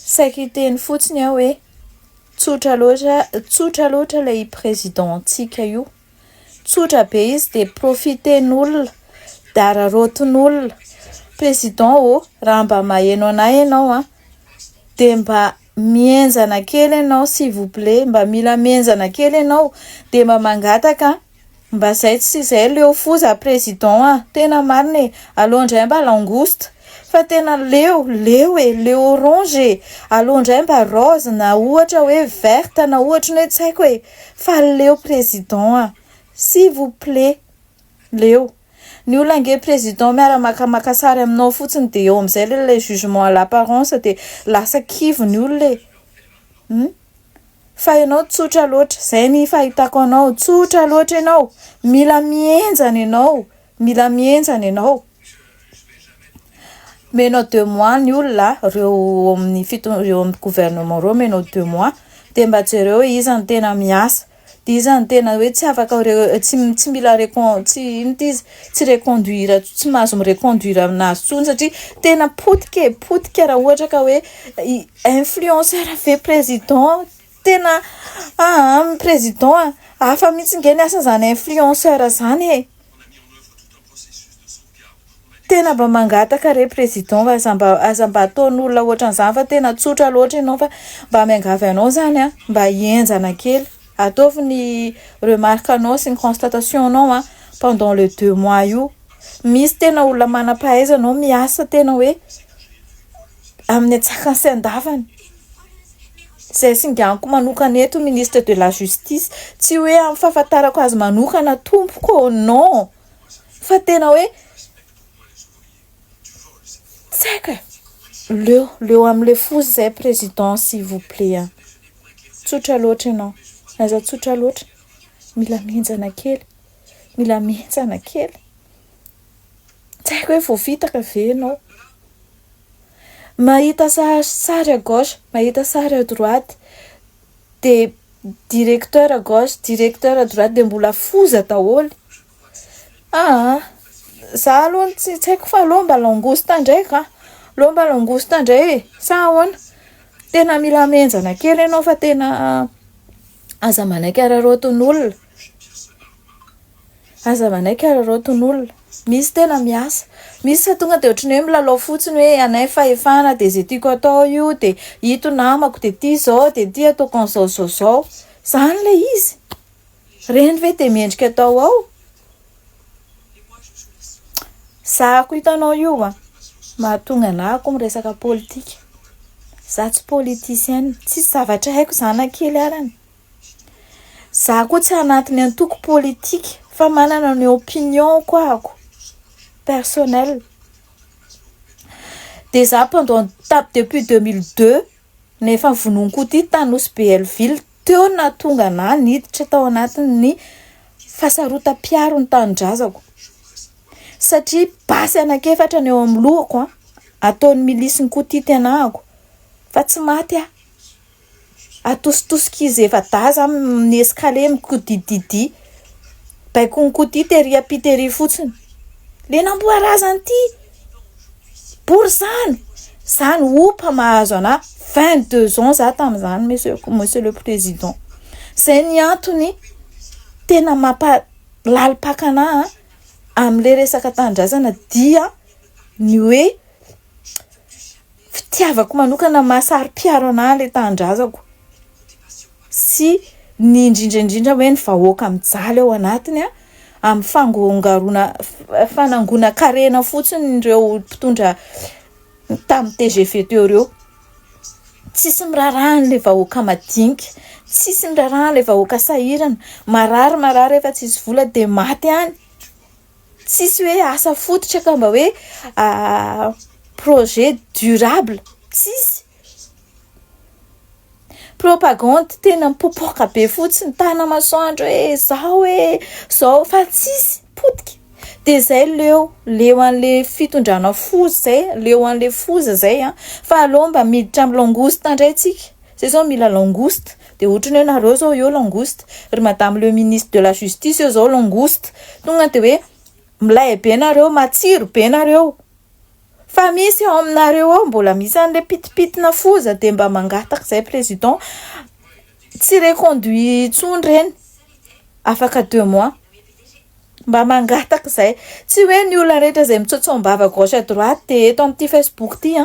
saiky teny fotsiny aho hoe tsotra loatra ilay présidentsika io. Tsotra be izy de profiten'olona de ararotin'olona. Président raha mba maheno anay ianao de mba mienjana kely ianao s'il vous plaît, mba mila mienjana kely ianao de mba mangataka mba zay tsy zay leo foza président tena marina alondray mba langouste fa tena leo orange alondray mba rose na ohatra hoe verte na ohatra hoe tsy haiko hoe fa leo président s'il vous plaît leo ny olona ange président miara-makamaka sary aminao fotsiny de eo amizay le jugement à l'apparence de lasa kivo ny olona fa ianao tsotra loatra zay ny fahitako anao tsotra loatra ianao mila mienjana ianao menao 2 mois ny olona reo amin'ny gouvernement reo menao 2 mois de mba jereo izy ny tena miasa de izy ny tena hoe tsy afaka tsy mila tsy reconduire tsy mahazo mireconduire aminazy tsony satria tena potika raha ohatra ka hoe influenceur ve président tena président afa mihitsy ngeny asa zany influenceur zany tena mba mangataka re président aza mba ataon'olona ohatran'izany fa tena tsotra loatra ianao fa mba miangavy anao zany mba hienjana kely ataovy ny remarque anao sy ny constatation anao pendant le 2 mois io misy tena olona manam-pahaizanao miasa tena hoe amin'ny atsakany sy andavany zay singaniko manokana eto ministre de la justice tsy hoe amin'ny fahafantarako azy manokana tompoko non fa tena hoe tsaka leo am'le fozy zay président s'il vous plaît tsotra loatra ianao aza tsotra loatra mila mienjana kely tsy haiko hoe voavitaka ve ianao mahita sary à gauche mahita sary à droite de directeur à gauche directeur à droite de mbola foza daholo za aloha tsy haiko fa lomba langouste ndraika lomba langouste ndray sa ahoana tena mila mienjana kely ianao fa tena aza manaiky ararotin'olona misy tena miasa misy sa tonga de ohatrany hoe milalao fotsiny hoe anay fahefana de zay tiako atao io de ito namako de ty zao de ty ataoko an'izao zany le izy reny ve de miendrika atao ao sako hitanao io mahatonga anako miresaka politika za tsy politicienne tsy zavatra haiko zanakely arany za koa tsy anatiny antoko politika fa manana ny opinion koa ako personnel de za pendant depuis 2002 nefa vononiko ty Tanosy Belleville teo na tonga ana niditra tao anatin'ny fahasarotam-piaro ny tanindrazako satria basy anakefatra ny eo amin'ny lohako ataon'ny milisiny koa ty tenahako fa tsy maty atositosikizy efa daza amin'ny escalier mikodididi baiko ny kody tery apitery fotsiny le namboarazany ty pour zany opa mahazo ana 22 ans za tamin'izany monsieur le président zay ny antony tena mampalalipakana am'le resaka tandrazana dia ny hoe fitiavako manokana mahasari-piaro ana le tandrazako sy ny indrindra hoe ny vahoaka mijaly ao anatiny amin'ny fanangona karena fotsiny ireo mpitondra tamin'ny TGV teo reo tsisy mirarahany le vahoaka madinika tsisy mirarahany le vahoaka sahirana marary efa tsisy vola de maty any tsisy hoe asa fototra ka mba hoe projet durable tsisy propagande tena mipopoka be fotsiny tana masoandro zao fa tsisy potika de zay leo an'le fitondrana foza zay leo an'le foza zay fa aloha mba miditra amin'ny langouste ndray tsika zay zao mila langouste de ohatrany hoe nareo zao eo langouste ry madame le ministre de la justice eo zao langouste tonga de hoe milay be nareo matsiro be nareo fa misy ao aminareo ao mbola misy an'le pitipitina foza de mba mangataka zay président tsy reconduit tsony reny afaka 2 mois mba mangataka zay tsy hoe ny olona rehetra zay mitsotsombava gauche à droite de eto amin'ity Facebook ty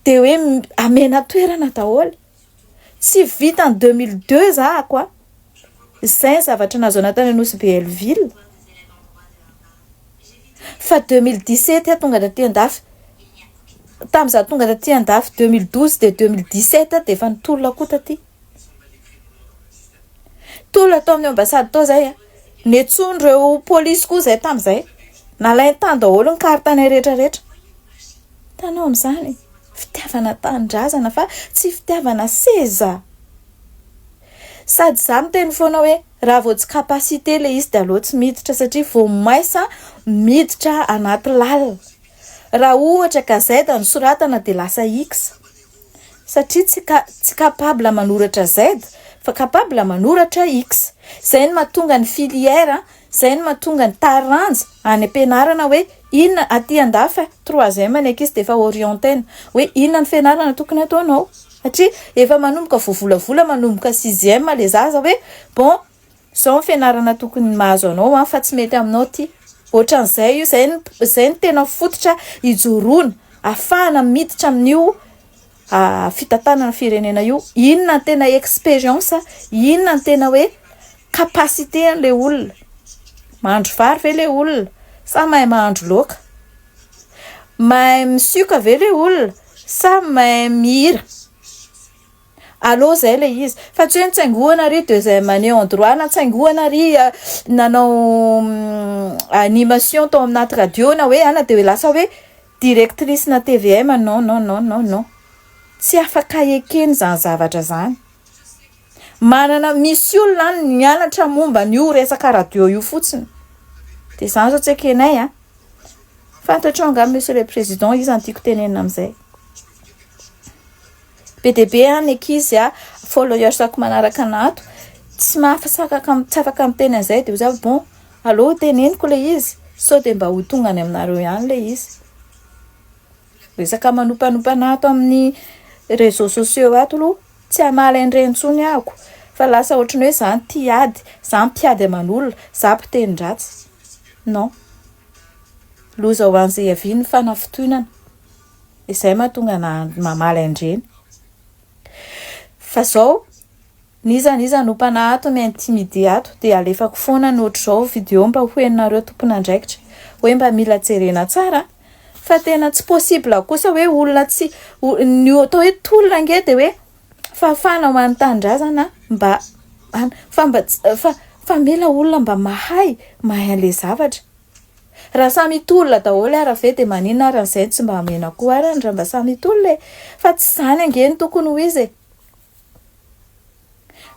de hoe amena toerana daholo tsy vita en 2002 za quoi zay zavatra nazo natany Anosy Belleville fa 2017 tonga daty andafy tamza tonga daty andafy 2012 de 2017 de fa nitolona koa taty tolona atao amin'ny ambassade tao zay netsondreo police koa zay tamizay nalainy tany daholo ny karitany rehetrarehetra tanao am'izany fitiavana tanindrazana fa tsy fitiavana seza sady za miteny foana hoe raha vao tsy capacité le izy de aloha tsy miditra satria vao maisa miditra anaty lalina raha ohatra gazety ny soratana de lasa x satria tsy capable manoratra z fa capable manoratra x zay ny mahatonga ny filière zay ny mahatonga ny taranja any ampianarana hoe inona aty andafa 3e ny ankizy de efa orientena hoe inona ny fianarana tokony ataonao satria efa manomboka voavolavola manomboka 6e le zaza hoe bon zao fianarana tokony mahazo anao fa tsy mety aminao ty ohatran'izay io zay ny tena fototra ijoroana afahana miditra amin'io fitantanana firenena io inona ny tena expérience inona ny tena hoe capacité an'le olona mahandro vary ve le olona sa mahay mahandro loaka mahay misioka ve le olona sa mahay mihira allo zay le izy fa tsy hoe nitsaingohana ry 2e année en droit na tsaingohana ry nanao animation tao aminaty radio na hoe ana de hoe lasa hoe directrice na TVM non tsy afaka ekeny zany zavatra zany manana misy olona nianatra momba n'io resaka radio io fotsiny de zany zao tsy ekenay fantatro nga monsieur le président izy antiko tenenina amizay PDB ny ankizy folo iasako manaraka anato tsy afaka miteny an'izay de za bon allo teneniko le izy so de mba ho tonga any aminareo ihany le izy resaka manompanompana ato amin'ny réseaux sociaux ato aloha tsy amaly andrentsony ako fa lasa ohatrany hoe zany tiady zany mpiady aman'olona za mpiteny-dratsy non loza ho an'izay avy ny fanafitoinana izay mahatonga mamaly andreny fa zao niza nompana ato miintimidé ato de alefako foana ny ohatr' zao vidéo mba hoeninareo tompon'andraikitra hoe mba mila jerena tsara fa tena tsy possible kosa hoe olona tsy ny atao hoe tolona nge de hoe fafana ho an'ny tandrazana mba fa mila olona mba mahay an'le zavatra raha samy tolona daholo ara ve de maninona aran'izay tsy mba amena koa arany raha mba samy tolona fa tsy zany angeny tokony ho izy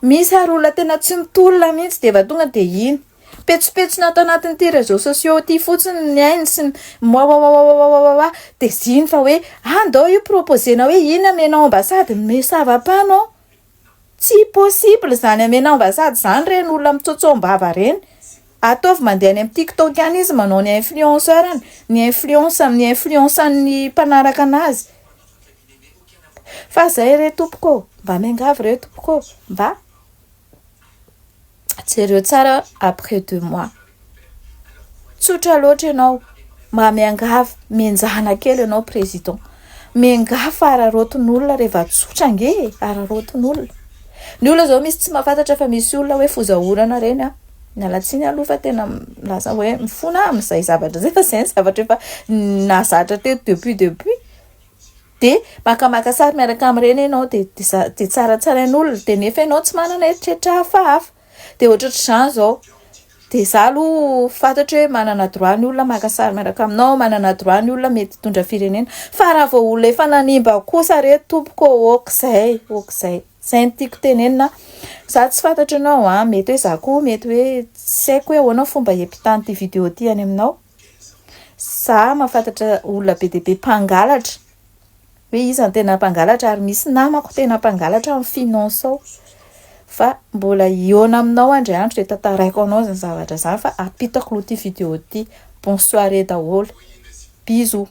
misy ary olona tena tsy mitolona mihitsy de va tonga de iny petsopetsona ato anatin'ity réseaux sociaux ty fotsiny ny ainy sy moa de ziny fa hoe andao io proposena hoe iny amenao ambassady mesava-panao tsy possible zany amenao ambassady zany reny olona mitsotsombava reny ataovy mandeha any amin'ny TikTok any izy manao ny influenceur any ny influence ny mpanaraka anazy fa zay re tompoko mba miangavy re tompoko mba jereo tsara après 2 mois tsotra loatra ianao mba miangavy mienjahana kely ianao président miangavy ararotin'olona rehefa tsotra nge ararotin'olona ny olona zao misy tsy mahafantatra fa misy olona hoe fozahorana reny nalatsiny aloha fa tena laza hoe mifona amin'izay zavatra zay fa zay ny zavatra efa nazatra teto depuis de makamaka sary miaraka amin'ireny ianao de tsaratsara ain'olona de nefa ianao tsy manana eritreritra hafahafa de ohatr'izany zao de za aloha fantatro hoe manana droit ny olona maka sary miaraka aminao manana droit ny olona mety tondra firenena fa raha vao olona efa nanimba kosa re tompoko okzay zay ny tiako tenenina za tsy fantatra anao mety hoe za koa mety hoe tsy haiko hoe ahoana fomba hiampitany ty vidéo ty any aminao za mahafantatra olona be de be mpangalatra hoe izy ny tena mpangalatra ary misy namako tena mpangalatra amin'ny finance ao fa mbola iona aminao andry andro de tantaraiko anao zany zavatra zany fa apitako aloha ty vidéo ty bonne soirée daholo bisous